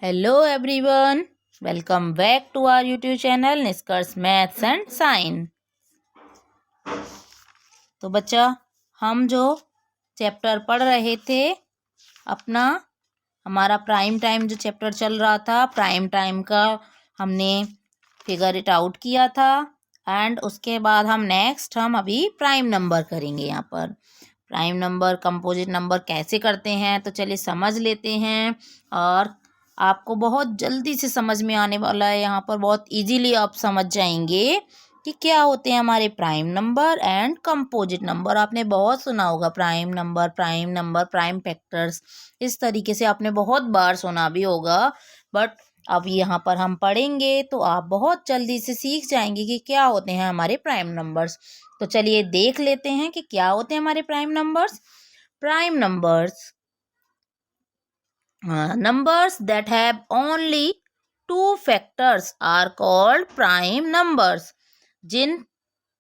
Hello everyone, welcome back to our YouTube channel Nishkarsh maths and science. तो बच्चा, हम जो चैप्टर पढ़ रहे थे अपना, हमारा प्राइम टाइम जो चैप्टर चल रहा था, प्राइम टाइम का हमने फिगर इट आउट किया था। एंड उसके बाद हम अभी प्राइम नंबर करेंगे। यहाँ पर प्राइम नंबर, कंपोजिट नंबर कैसे करते हैं तो चलिए समझ लेते हैं। और आपको बहुत जल्दी से समझ में आने वाला है, यहाँ पर बहुत इजीली आप समझ जाएंगे कि क्या होते हैं हमारे prime number and composite number. आपने बहुत सुना होगा प्राइम नंबर, प्राइम फैक्टर्स, इस तरीके से आपने बहुत बार सुना भी होगा। बट अब यहाँ पर हम पढ़ेंगे तो आप बहुत जल्दी से सीख जाएंगे कि क्या होते हैं हमारे प्राइम नंबर्स। तो चलिए देख लेते हैं कि क्या होते हैं हमारे prime numbers. Prime numbers numbers that have only two factors are called prime numbers। जिन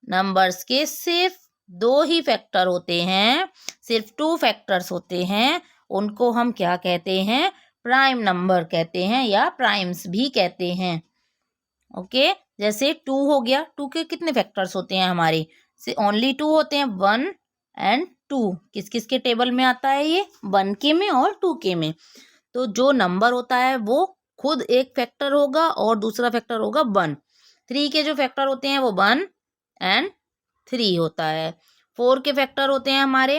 नंबर्स के सिर्फ दो ही फैक्टर होते हैं, सिर्फ टू फैक्टर्स होते हैं, उनको हम क्या कहते हैं? प्राइम नंबर कहते हैं या प्राइम्स भी कहते हैं। ओके, जैसे टू हो गया, टू के कितने फैक्टर्स होते हैं हमारे? से ओनली टू होते हैं, 1 एंड 2। किस किस के टेबल में आता है ये? 1 के में और 2 के में। तो जो नंबर होता है वो खुद एक फैक्टर होगा और दूसरा फैक्टर होगा 1। 3 के जो फैक्टर होते हैं वो 1 एंड 3 होता है। 4 के फैक्टर होते हैं हमारे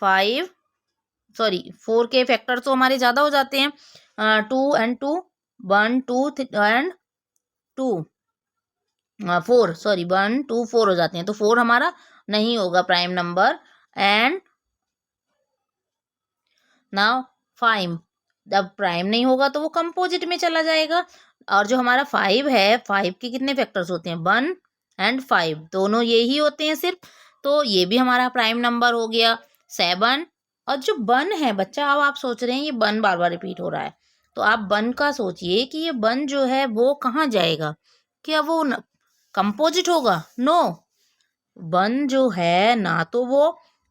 4 के फैक्टर तो हमारे ज़्यादा हो जाते हैं, 2 एंड 2, 1 2 एंड 2, 4 1 2 4 हो जाते हैं। तो 4 हमारा नहीं होगा प्राइम नंबर। एंड नाउ 5, जब प्राइम नहीं होगा तो वो कंपोजिट में चला जाएगा। और जो हमारा 5 है, 5 के कितने फैक्टर्स होते हैं? 1 एंड 5, दोनों ये ही होते हैं सिर्फ। तो ये भी हमारा प्राइम नंबर हो गया। 7 और जो 1 है बच्चा, अब आप सोच रहे हैं ये 1 बार बार रिपीट हो रहा है, तो आप 1 का सोचिए कि ये 1 जो है वो कहाँ जाएगा? क्या वो कंपोजिट होगा? नो, 1 जो है ना तो वो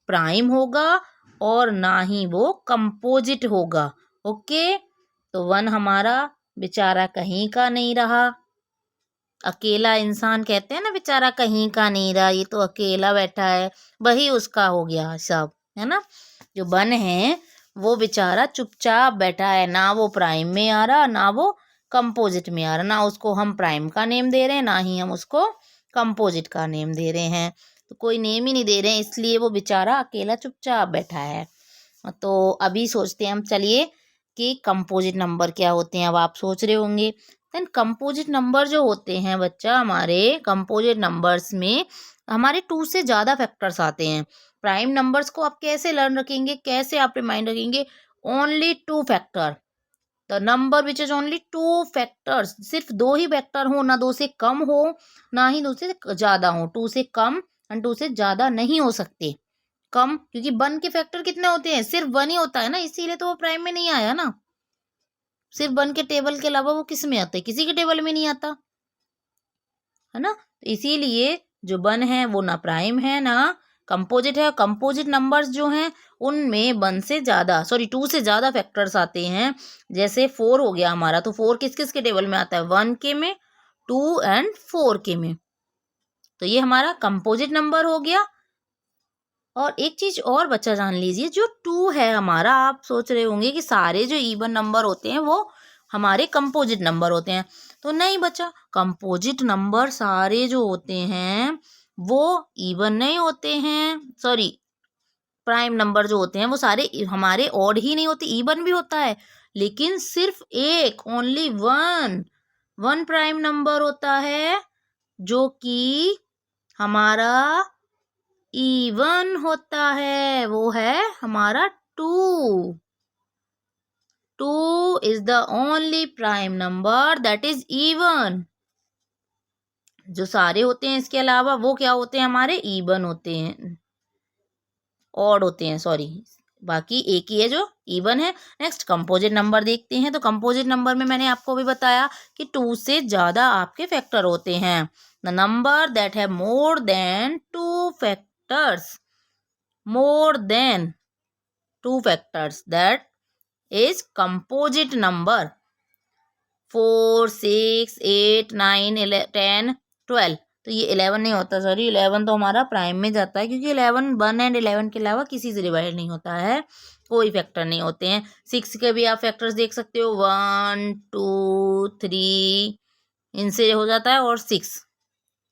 प्राइम होगा और ना ही वो कंपोजिट होगा। ओके, तो 1 हमारा बेचारा कहीं का नहीं रहा। अकेला इंसान कहते हैं ना, बेचारा कहीं का नहीं रहा, ये तो अकेला बैठा है, वही उसका हो गया सब, है ना। जो 1 है वो बेचारा चुपचाप बैठा है, ना वो प्राइम में आ रहा ना वो कंपोजिट में आ रहा। ना उसको हम प्राइम का नेम दे रहे हैं, ना ही हम उसको कंपोजिट का नेम दे रहे हैं। तो कोई नेम ही नहीं दे रहे हैं, इसलिए वो बेचारा अकेला चुपचाप बैठा है। तो अभी सोचते हैं हम, चलिए, कि कंपोजिट नंबर क्या होते हैं। अब आप सोच रहे होंगे देन कंपोजिट नंबर जो होते हैं बच्चा, हमारे कंपोजिट नंबर्स में हमारे 2 से ज़्यादा फैक्टर्स आते हैं। प्राइम नंबर्स को आप कैसे लर्न रखेंगे, कैसे आप रिमाइंड रखेंगे? Only 2 factor, the number which is only 2 factors. सिर्फ 2 ही फैक्टर हो, ना 2 से कम हो ना ही 2 से ज़्यादा हो। 2 से कम एंड 2 से ज़्यादा नहीं हो सकते। कम क्योंकि 1 के फैक्टर कितने होते हैं? सिर्फ 1 ही होता है ना, इसीलिए तो वो प्राइम में नहीं आया ना। सिर्फ 1 के टेबल के अलावा वो किस में आता है? किसी के टेबल में नहीं आता, है ना। तो इसीलिए जो 1 है वो ना प्राइम है ना कंपोजिट है। कंपोजिट नंबर्स जो हैं उनमें 2 से ज़्यादा फैक्टर्स आते हैं। जैसे 4 हो गया हमारा, तो 4 किस किस के टेबल में आता है? 1 के में, 2 एंड 4 के में। तो ये हमारा कंपोजिट नंबर हो गया। और एक चीज और बच्चा जान लीजिए, जो 2 है हमारा, आप सोच रहे होंगे कि सारे जो इवन नंबर होते हैं वो हमारे कंपोजिट नंबर होते हैं। तो नहीं बच्चा, कंपोजिट नंबर सारे जो होते हैं वो इवन नहीं होते हैं। सॉरी, प्राइम नंबर जो होते हैं वो सारे हमारे ऑड ही नहीं होते, इवन भी होता है, लेकिन सिर्फ एक, ओनली वन प्राइम नंबर होता है जो कि हमारा इवन होता है, वो है हमारा 2। 2 is the only prime number that is even. जो सारे होते हैं इसके अलावा वो क्या होते हैं? हमारे इवन होते हैं, ऑड होते हैं, सॉरी। बाकी एक ही है जो इवन है। नेक्स्ट कंपोजिट नंबर देखते हैं। तो कंपोजिट नंबर में मैंने आपको भी बताया कि 2 से ज़्यादा आपके फैक्टर होते हैं। The number that have more than 2 factors, more than 2 factors, that is composite number। 4, 6, 8, 9, 10, 12। तो ये 11 नहीं होता, सॉरी 11 तो हमारा प्राइम में जाता है, क्योंकि 11 1 एंड 11 के अलावा किसी से डिवाइड नहीं होता है, कोई फैक्टर नहीं होते हैं। 6 के भी आप फैक्टर्स देख सकते हो, 1, 2, 3 इनसे हो जाता है, और 6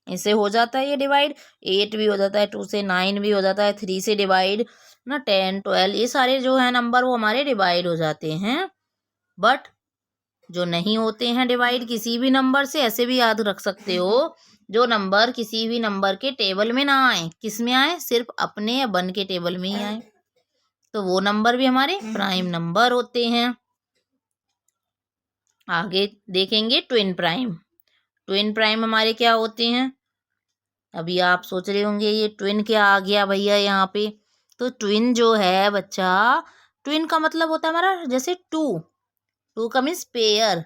इससे हो जाता है ये डिवाइड। 8 भी हो जाता है 2 से, 9 भी हो जाता है 3 से डिवाइड ना, 10, 12 ये सारे जो है नंबर वो हमारे डिवाइड हो जाते हैं। बट जो नहीं होते हैं डिवाइड किसी भी नंबर से, ऐसे भी याद रख सकते हो, जो नंबर किसी भी नंबर के टेबल में ना आए, किस में आए, सिर्फ अपने या वन के टेबल में ही आए, तो वो नंबर भी हमारे प्राइम नंबर होते हैं। आगे देखेंगे ट्विन प्राइम। ट्विन प्राइम हमारे क्या होते हैं? अभी आप सोच रहे होंगे ये ट्विन क्या आ गया भैया यहाँ पे। तो ट्विन जो है बच्चा, ट्विन का मतलब होता है हमारा जैसे टू का मीन्स पेयर,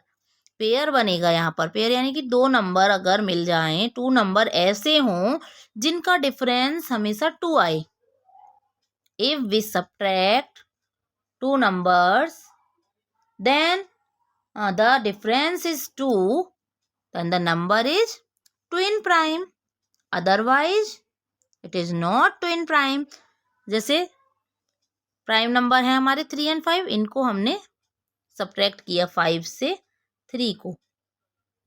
पेयर बनेगा यहाँ पर। पेयर यानी कि दो नंबर अगर मिल जाएं, टू नंबर ऐसे हों जिनका डिफरेंस हमेशा 2 आए। If we subtract 2 numbers then the difference is 2, then the number is twin prime, otherwise it is not twin prime। जैसे प्राइम नंबर है हमारे 3 and 5, इनको हमने सब्ट्रैक्ट किया 5 से 3 को,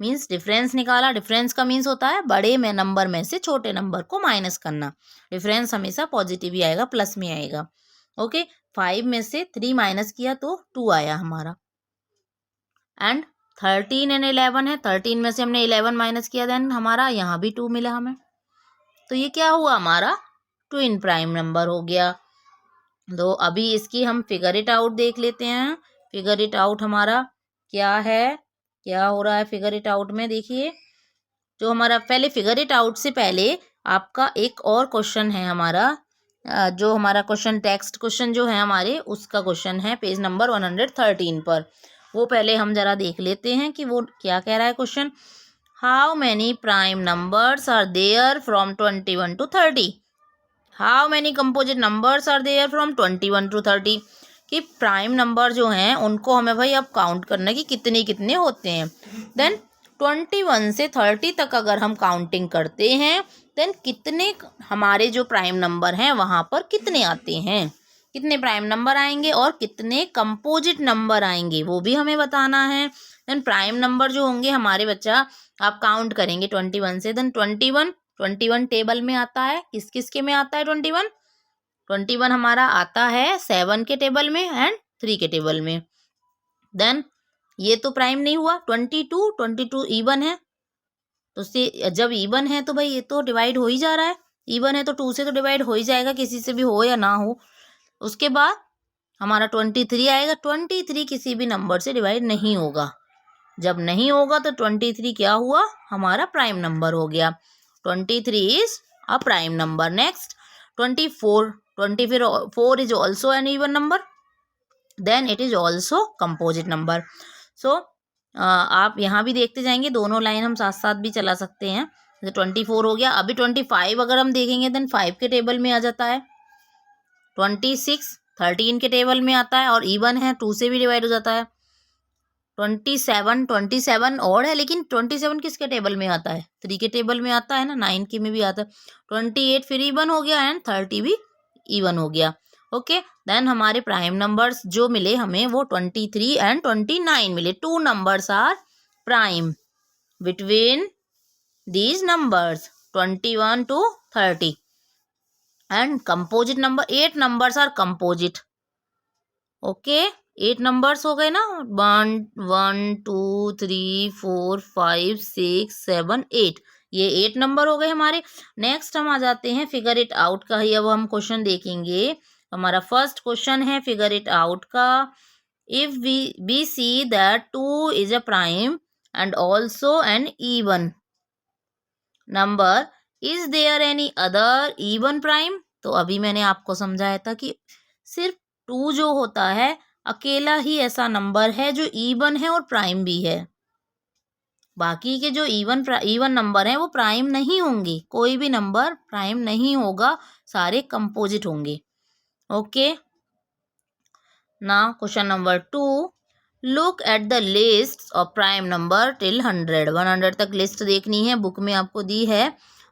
मीन्स डिफरेंस निकाला। डिफरेंस का मीन्स होता है बड़े में नंबर में से छोटे नंबर को माइनस करना। डिफरेंस हमेशा पॉजिटिव ही आएगा, प्लस में आएगा। ओके, 5 में से 3 माइनस किया तो 2 आया हमारा। एंड 13 एंड 11 है, 13 में से हमने 11 माइनस किया, देन हमारा यहाँ भी 2 मिला हमें। तो ये क्या हुआ, हमारा ट्विन प्राइम नंबर हो गया। तो अभी इसकी हम फिगर इट आउट देख लेते हैं। फिगर इट आउट हमारा क्या है, क्या हो रहा है फिगर इट आउट में। देखिए, जो हमारा पहले फिगर इट आउट से पहले आपका एक और क्वेश्चन है हमारा, जो हमारा क्वेश्चन टेक्स्ट क्वेश्चन जो है हमारे, उसका क्वेश्चन है पेज नंबर 113 पर। वो पहले हम जरा देख लेते हैं कि वो क्या कह रहा है question. How many prime numbers are there from 21 to 30। How many composite numbers are there from 21 to 30। कि प्राइम नंबर जो हैं उनको हमें भाई अब काउंट करना कि कितने कितने होते हैं। देन 21 से 30 तक अगर हम काउंटिंग करते हैं, देन कितने हमारे जो प्राइम नंबर हैं वहाँ पर कितने आते हैं, कितने प्राइम नंबर आएंगे और कितने कंपोजिट नंबर आएंगे, वो भी हमें बताना है। देन प्राइम नंबर जो होंगे हमारे बच्चा, आप काउंट करेंगे 21 से, देन 21 टेबल में आता है, किस किस के में आता है 21 हमारा आता है 7 के टेबल में एंड 3 के टेबल में। देन ये तो प्राइम नहीं हुआ। 22 इवन है, तो उससे जब इवन है तो भाई ये तो डिवाइड हो ही जा रहा है, इवन है तो 2 से तो डिवाइड हो ही जाएगा, किसी से भी हो या ना हो। उसके बाद हमारा 23 आएगा। 23 किसी भी नंबर से डिवाइड नहीं होगा। जब नहीं होगा तो 23 क्या हुआ, हमारा प्राइम नंबर हो गया। 23 is a prime number. Next 24 is also an even number, then it is also composite number. सो आप यहाँ भी देखते जाएंगे, दोनों लाइन हम साथ साथ भी चला सकते हैं। जैसे 24 हो गया, अभी 25 अगर हम देखेंगे देन 5 के टेबल में आ जाता है। 26 13 के टेबल में आता है और इवन है, 2 से भी डिवाइड हो जाता है। 27 और है, लेकिन 27 किसके टेबल में आता है, 3 के टेबल में आता है ना, 9 के में भी आता है। 28 फिर इवन हो गया एंड 30 भी इवन हो गया। ओके, देन हमारे प्राइम नंबर्स जो मिले हमें वो 23 एंड 29 मिले। 2 numbers are prime between these numbers 21 to 30 and composite number 8 numbers are composite. Okay, 8 numbers हो गए ना, 1 2 3 4 5 6 7 8, ये 8 नंबर हो गए हमारे। नेक्स्ट हम आ जाते हैं फिगर इट आउट का ही अब हम क्वेश्चन देखेंगे। हमारा फर्स्ट क्वेश्चन है फिगर इट आउट का। If we see that 2 is a prime and also an even number, is there any other even prime. तो अभी मैंने आपको समझाया था कि सिर्फ 2 जो होता है अकेला ही ऐसा नंबर है जो इवन है और प्राइम भी है। बाकी के जो इवन नंबर हैं वो प्राइम नहीं होंगे, कोई भी नंबर प्राइम नहीं होगा, सारे कंपोजिट होंगे। Okay, now question number 2, look at the list of prime number till 100 तक लिस्ट देखनी है, बुक में आपको दी है।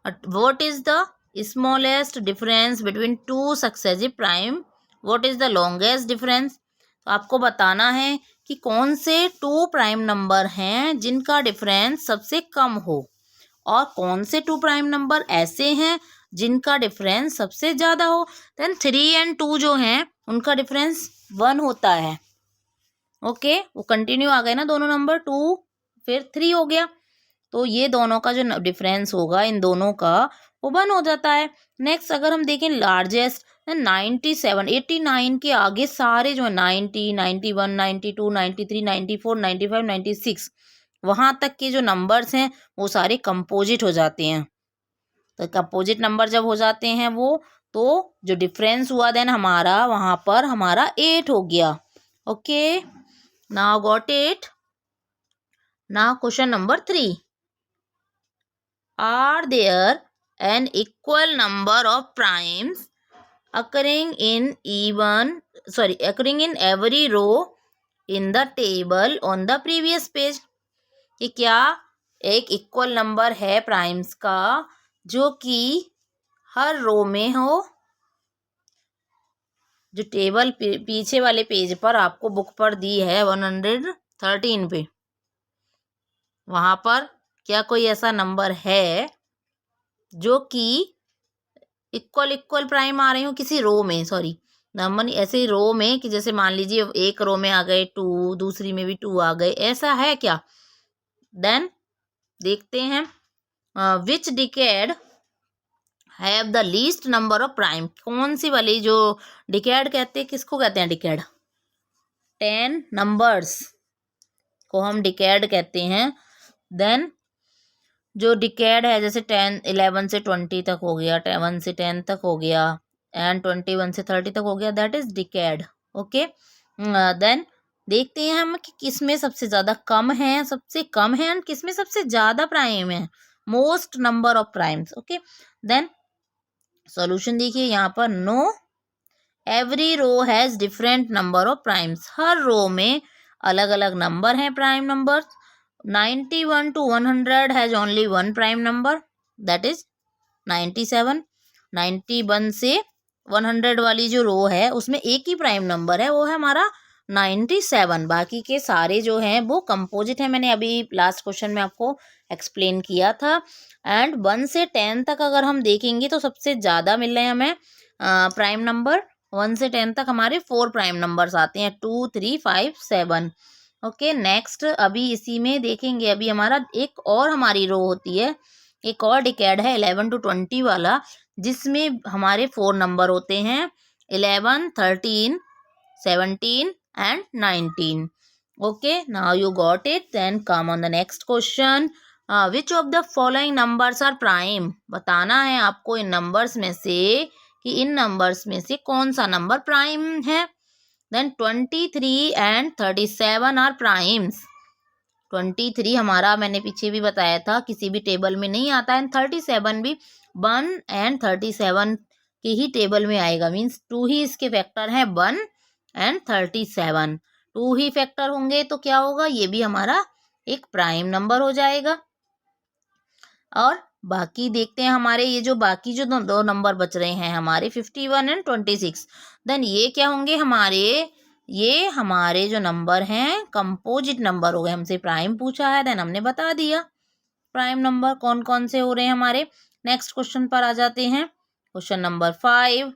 What is the smallest difference between two successive prime, what is the longest difference. तो आपको बताना है कि कौन से टू प्राइम नंबर हैं जिनका डिफरेंस सबसे कम हो, और कौन से टू प्राइम नंबर ऐसे हैं जिनका डिफरेंस सबसे ज़्यादा हो। देन 3 और 2 जो हैं उनका डिफरेंस 1 होता है। ओके, वो कंटिन्यू आ गए ना दोनों नंबर, 2 फिर 3 हो गया, तो ये दोनों का जो डिफरेंस होगा इन दोनों का वो 1 हो जाता है। नेक्स्ट अगर हम देखें लार्जेस्ट, 97, 89 के आगे सारे जो 90, 91, 92, 93, 94, 95, 96 वहाँ तक के जो नंबर्स हैं वो सारे कंपोजिट हो जाते हैं। तो कंपोजिट नंबर जब हो जाते हैं वो, तो जो डिफरेंस हुआ देन हमारा वहाँ पर हमारा 8 हो गया। Okay, now got it. Now question number 3, are there an equal number of primes occurring in every row in the table on the previous page। कि क्या एक इक्वल नंबर है प्राइम्स का जो कि हर रो में हो, जो टेबल पीछे वाले पेज पर आपको बुक पर दी है 113 पे, वहाँ पर क्या कोई ऐसा नंबर है जो कि इक्वल प्राइम आ रहे हो किसी रो में, सॉरी नंबर ऐसे रो में कि जैसे मान लीजिए एक रो में आ गए 2, दूसरी में भी 2 आ गए, ऐसा है क्या। देन देखते हैं which decade have the least number of prime. कौन सी वाली जो डिकेड कहते हैं, किसको कहते हैं डिकेड, 10 नंबर्स को हम डिकेड कहते हैं। देन जो डिकेड है जैसे 10, 11 से 20 तक हो गया, 1 से 10 तक हो गया, एंड 21 से 30 तक हो गया, that is decade. Okay, then देखते हैं हम कि किसमें सबसे ज़्यादा कम है, सबसे कम है, एंड किसमें सबसे ज़्यादा प्राइम है, most number of primes. Okay, then solution देखिए यहाँ पर, no every row has different number of primes. हर रो में अलग अलग नंबर हैं prime number. 91 to 100 has only one prime number, that is 97। 91 से 100 वाली जो रो है उसमें एक ही प्राइम नंबर है, वो है हमारा 97। बाकी के सारे जो हैं वो कंपोजिट हैं, मैंने अभी लास्ट क्वेश्चन में आपको एक्सप्लेन किया था। एंड 1 से 10 तक अगर हम देखेंगे तो सबसे ज़्यादा मिल रहे हैं हमें प्राइम नंबर। 1 से 10 तक हमारे 4 प्राइम नंबर्स आते हैं, 2, 3, 5, 7। ओके, नेक्स्ट अभी इसी में देखेंगे, अभी हमारा एक और हमारी रो होती है, एक और डिकेड है 11 to 20 वाला, जिसमें हमारे 4 नंबर होते हैं, 11, 13, 17 and 19। Okay, now you got it. Then come on the next question, which of the following numbers are prime. बताना है आपको इन नंबर्स में से कि इन नंबर्स में से कौन सा नंबर प्राइम है। Then 23 and 37 are primes. 23 हमारा मैंने पीछे भी बताया था किसी भी टेबल में नहीं आता है, 37 भी 1 and 37 के ही टेबल में आएगा, मीन्स 2 ही इसके फैक्टर हैं, 1 and 37 2 ही फैक्टर होंगे, तो क्या होगा, ये भी हमारा एक प्राइम नंबर हो जाएगा। और बाकी देखते हैं हमारे ये जो बाकी जो दो नंबर बच रहे हैं हमारे 51 and 26, देन ये क्या होंगे हमारे, ये हमारे जो नंबर हैं कंपोजिट नंबर हो गए। हमसे प्राइम पूछा है, देन हमने बता दिया प्राइम नंबर कौन कौन से हो रहे हैं हमारे। नेक्स्ट क्वेश्चन पर आ जाते हैं, question number 5,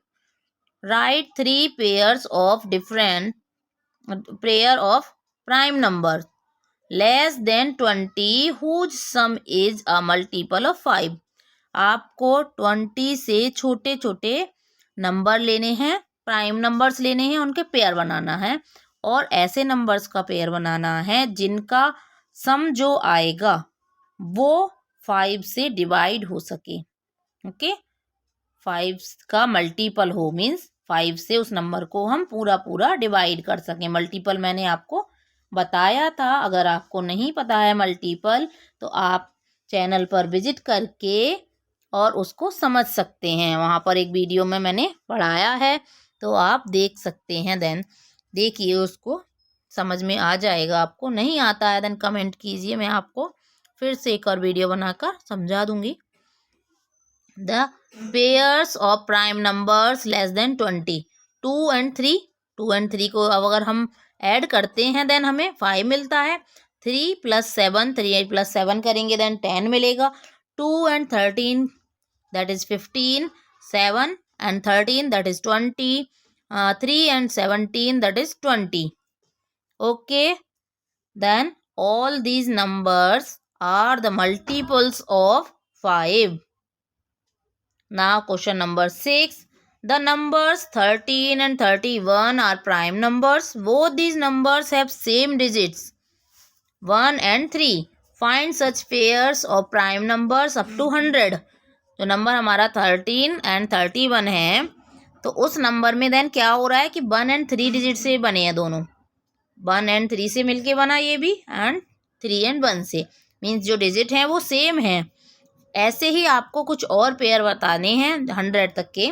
right 3 pairs of different pair of prime number less than 20 whose sum is a multiple of 5। आपको 20 से छोटे छोटे नंबर लेने हैं, प्राइम नंबर्स लेने हैं, उनके पेयर बनाना है, और ऐसे नंबर्स का पेयर बनाना है जिनका सम जो आएगा वो 5 से डिवाइड हो सके। ओके, 5 का मल्टीपल हो, मीन्स 5 से उस नंबर को हम पूरा पूरा डिवाइड कर सकें। मल्टीपल मैंने आपको बताया था, अगर आपको नहीं पता है मल्टीपल तो आप चैनल पर विजिट करके और उसको समझ सकते हैं, वहाँ पर एक वीडियो में मैंने पढ़ाया है, तो आप देख सकते हैं। देन देखिए उसको समझ में आ जाएगा। आपको नहीं आता है देन कमेंट कीजिए, मैं आपको फिर से एक और वीडियो बनाकर समझा दूंगी। The pairs of prime numbers less than 20, 2 and 3, 2 and 3 को अब अगर हम ऐड करते हैं देन हमें 5 मिलता है। 3 + 7, 3 + 7 करेंगे देन 10 मिलेगा। 2 and 13 that is 15, 7 and 13 that is 20, 3 and 17 that is 20। Okay, then all these numbers are the multiples of 5. Now question number 6. The numbers 13 and 31 are prime numbers. Both these numbers have same digits 1 and 3. Find such pairs of prime numbers up to 100. जो number हमारा 13 and 31 है, तो उस number में then क्या हो रहा है कि 1 and 3 डिजिट से बने हैं दोनों। 1 and 3 से मिलके बना ये भी, एंड 3 and 1 से, मीन्स जो डिजिट हैं वो सेम हैं। ऐसे ही आपको कुछ और पेयर बताने हैं 100 तक के।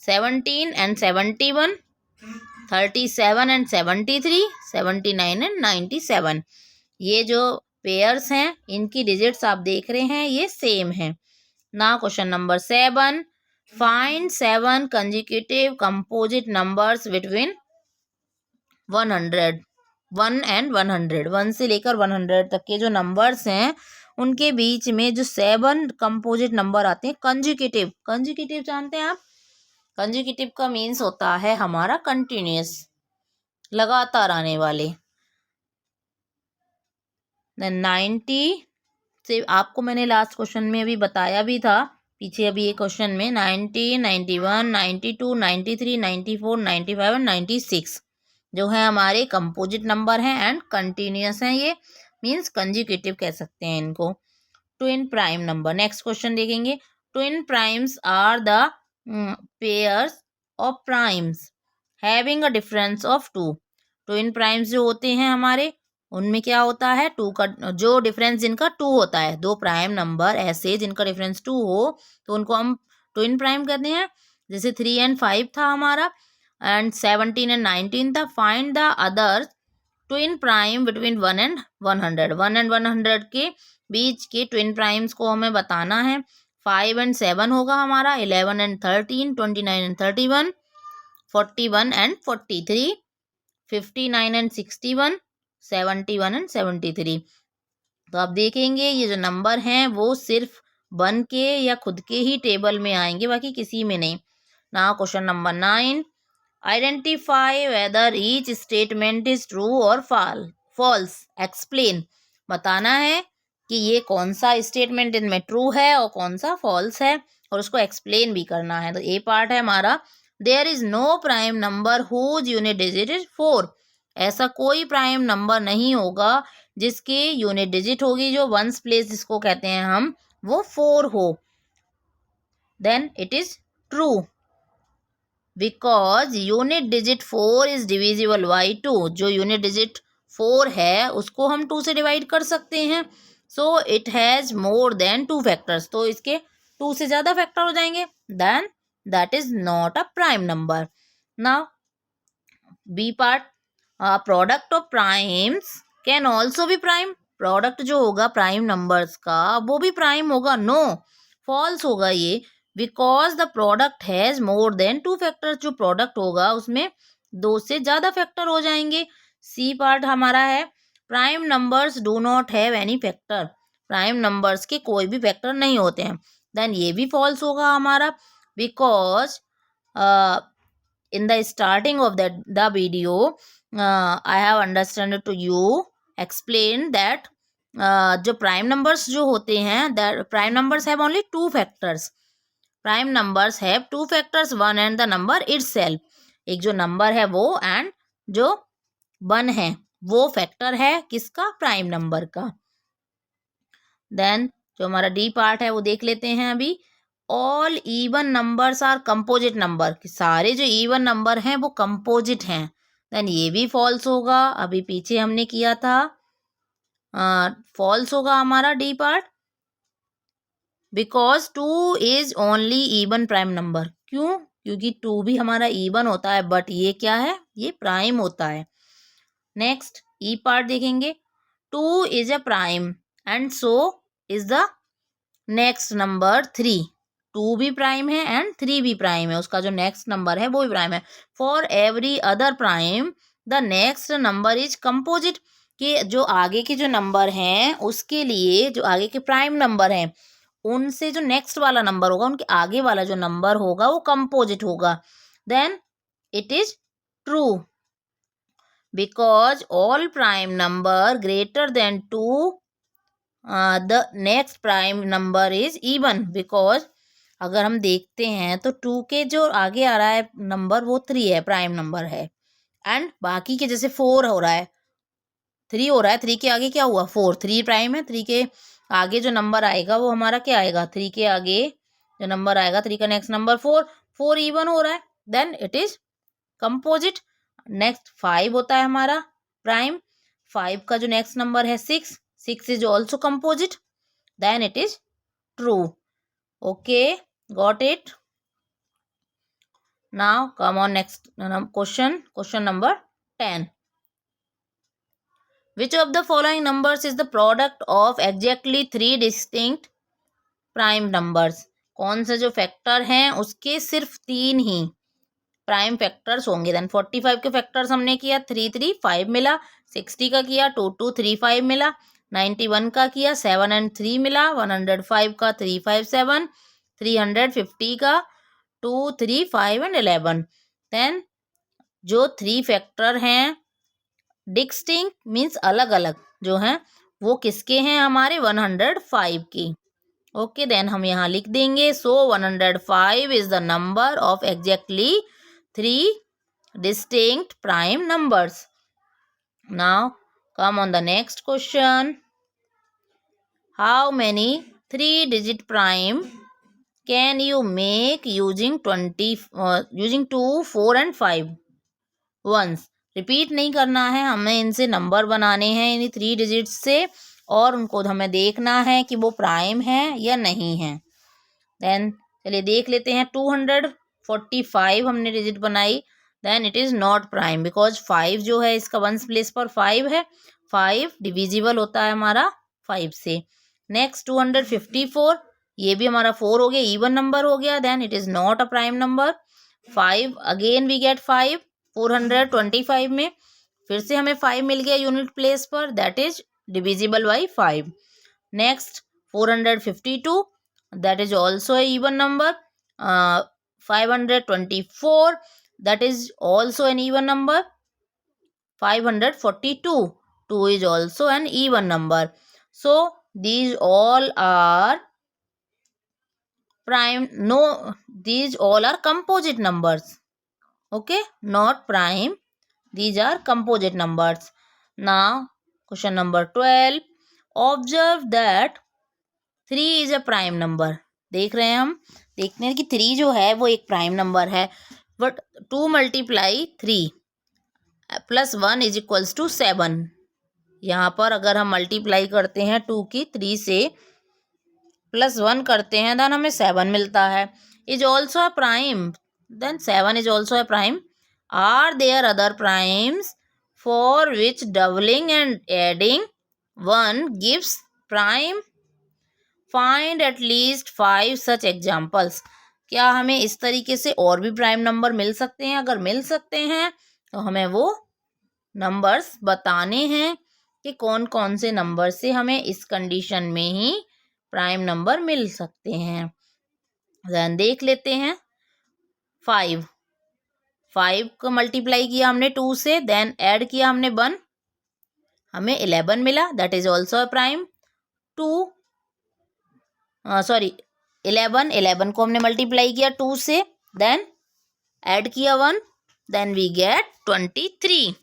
17 and 71, 37 and 73, 79 and 97, ये जो पेयर्स हैं इनकी डिजिट्स आप देख रहे हैं ये सेम हैं। ना question number 7, find 7 consecutive composite numbers between 100, 1 and 100, 1 से लेकर 100 तक के जो नंबर्स हैं उनके बीच में जो 7 कंपोजिट नंबर आते हैं कंसेक्यूटिव। कंसेक्यूटिव जानते हैं आप? कंसेक्यूटिव का मीन्स होता है हमारा कंटिन्यूअस, लगातार आने वाले। 90 से आपको मैंने लास्ट क्वेश्चन में अभी बताया भी था, पीछे अभी एक क्वेश्चन में 90, 91, 92, 93, 94, 95 एंड 96 जो है हमारे कंपोजिट नंबर हैं एंड कंटिन्यूअस हैं। ये मीन्स कंसेक्यूटिव कह सकते हैं इनको। Twin prime number, next question देखेंगे। Twin primes are the pairs of primes having a difference of 2। Twin primes जो होते हैं हमारे उनमें क्या होता है, 2 का जो डिफरेंस जिनका 2 होता है, दो प्राइम नंबर ऐसे जिनका डिफरेंस 2 हो तो उनको हम ट्विन प्राइम कहते हैं। जैसे 3 and 5 था हमारा, एंड 17 and 19 था। Find the other twin prime between 1 and 100, 1 and 100 के बीच के ट्विन प्राइम्स को हमें बताना है। 5 and 7 होगा हमारा, 11 and 13, 29 and 31, 41 and 43, 59 and 61, 71 and 73। तो आप देखेंगे ये जो नंबर हैं वो सिर्फ बन के या खुद के ही टेबल में आएंगे, बाकी किसी में नहीं। ना question number 9, identify whether each statement is true और फॉल्स। एक्सप्लेन, बताना है कि ये कौन सा स्टेटमेंट इनमें ट्रू है और कौन सा फॉल्स है, और उसको एक्सप्लेन भी करना है। तो ए पार्ट है हमारा, there is no prime number whose unit digit is 4। ऐसा कोई प्राइम नंबर नहीं होगा जिसके यूनिट डिजिट होगी, जो वंस प्लेस जिसको कहते हैं हम, वो 4 हो। Then it is true because unit digit 4 is divisible by 2। जो यूनिट डिजिट 4 है उसको हम 2 से डिवाइड कर सकते हैं। So it has more than 2 factors, तो इसके 2 से ज़्यादा फैक्टर हो जाएंगे, then that is not a prime number. Now B part, product of primes can also be prime. Product जो होगा प्राइम नंबर्स का वो भी प्राइम होगा, नो फॉल्स होगा ये, because the product has more than 2 factors. जो प्रोडक्ट होगा उसमें 2 से ज़्यादा फैक्टर हो जाएंगे। सी पार्ट हमारा है, prime numbers do not have any factor. Prime numbers के कोई भी फैक्टर नहीं होते हैं, देन ये भी फॉल्स होगा हमारा, because in the starting of the video I have understood to you explain that जो प्राइम नंबर्स जो होते हैं, that prime numbers have only 2 factors. Prime numbers have 2 factors, 1 and the number itself. एक जो number है वो and जो 1 है वो फैक्टर है किसका, प्राइम नंबर का। देन जो हमारा डी पार्ट है वो देख लेते हैं अभी। All even numbers are composite number, सारे जो इवन नंबर हैं वो कंपोजिट हैं, देन ये भी फॉल्स होगा। अभी पीछे हमने किया था, फॉल्स होगा हमारा D part, because 2 is only even prime number. क्यों? क्योंकि 2 भी हमारा इवन होता है, बट ये क्या है, ये प्राइम होता है। नेक्स्ट ई पार्ट देखेंगे, 2 is a prime and so is the next number 3। 2 भी प्राइम है एंड 3 भी प्राइम है, उसका जो नेक्स्ट नंबर है वो भी प्राइम है। For every other prime the next number is composite, कि जो आगे के जो नंबर हैं उसके लिए जो आगे के प्राइम नंबर हैं उनसे जो नेक्स्ट वाला नंबर होगा उनके आगे वाला जो नंबर होगा वो कंपोजिट होगा। Then it is true because all prime number greater than 2 the next prime number is even, because अगर हम देखते हैं तो 2 के जो आगे आ रहा है नंबर वो 3 है, प्राइम नंबर है, एंड बाकी के जैसे 4 हो रहा है, 3 हो रहा है, 3 के आगे क्या हुआ 4, 3 प्राइम है, 3 के आगे जो नंबर आएगा वो हमारा क्या आएगा, 3 के आगे जो नंबर आएगा 3 का नेक्स्ट नंबर 4, 4 इवन हो रहा है, then it is composite. Next 5 होता है हमारा प्राइम, 5 का जो नेक्स्ट नंबर है 6, 6 is also composite, then it is true. Okay, got it. Now come on next question number 10. Which of the following numbers is the product of exactly 3 distinct prime numbers? कौन सा जो factor हैं उसके सिर्फ 3 ही prime factors होंगे। Then 45 के factors हमने किया 3 3 5 मिला, 60 का किया 2 2 3 5 मिला, 91 का किया 7 एंड 3 मिला, 105 का 3 5 7, 350 का 2 3 5 एंड 11। देन जो 3 फैक्टर हैं डिस्टिंक्ट मीन्स अलग अलग जो हैं वो किसके हैं, हमारे 105 की। ओके, देन हम यहाँ लिख देंगे सो 105 is the number of exactly 3 distinct prime numbers. Now come on the next question. How many 3-digit prime can you make using 2, 4 and 5 ones? Repeat नहीं करना है, हमें इनसे नंबर बनाने हैं इन 3 डिजिट्स से और उनको हमें देखना है कि वो प्राइम है या नहीं है। देन चलिए देख लेते हैं। 245 हमने डिजिट बनाई, then it is not prime because 5 जो है इसका वंस प्लेस पर 5 है, 5 डिविजिबल होता है हमारा 5 से। नेक्स्ट 254 ये भी हमारा 4 हो गया, इवन नंबर हो गया, then it is not a prime number. 5 again we get 5 425 में फिर से हमें 5 मिल गया यूनिट प्लेस पर, that is divisible by 5। Next 452 that is also a even number. 524 that is also an even number. 542 2 is also an even number. So these all are prime, no, these all are composite numbers. Okay, not prime, these are composite numbers. Now question number 12. Observe that 3 is a prime number. देख रहे हैं हम, देखते हैं कि 3 जो है वो एक प्राइम नंबर है, but 2 multiply 3 plus 1 is equals to 7। यहाँ पर अगर हम मल्टीप्लाई करते हैं 2 की 3 से प्लस 1 करते हैं देन हमें 7 मिलता है। Is also a prime, then 7 is also a prime. Are there other primes for which doubling and adding 1 gives prime? Find at least 5 such examples. क्या हमें इस तरीके से और भी प्राइम नंबर मिल सकते हैं? अगर मिल सकते हैं तो हमें वो नंबर्स बताने हैं कि कौन कौन से नंबर से हमें इस कंडीशन में ही प्राइम नंबर मिल सकते हैं। देन देख लेते हैं। 5 को मल्टीप्लाई किया हमने 2 से, देन ऐड किया हमने 1, हमें 11 मिला, that is also a prime. 11 को हमने मल्टीप्लाई किया 2 से, देन ऐड किया 1, then we get 23।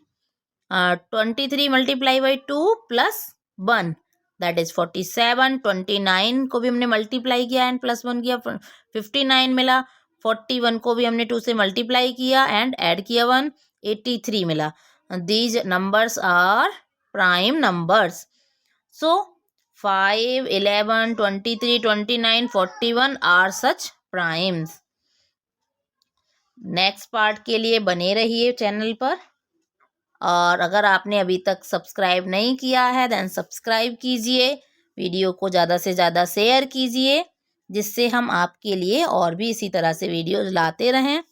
23 multiply by 2 plus 1 that is 47। 29 को भी हमने मल्टीप्लाई किया एंड प्लस 1 किया, 59 मिला। 41 को भी हमने 2 से मल्टीप्लाई किया एंड ऐड किया 1, 83 मिला। These numbers are prime numbers. So 5, 11, 23, 29, 41 are such primes. Next part के लिए बने रहिए चैनल पर। और अगर आपने अभी तक सब्सक्राइब नहीं किया है देन सब्सक्राइब कीजिए, वीडियो को ज़्यादा से ज़्यादा शेयर कीजिए, जिससे हम आपके लिए और भी इसी तरह से वीडियोज़ लाते रहें।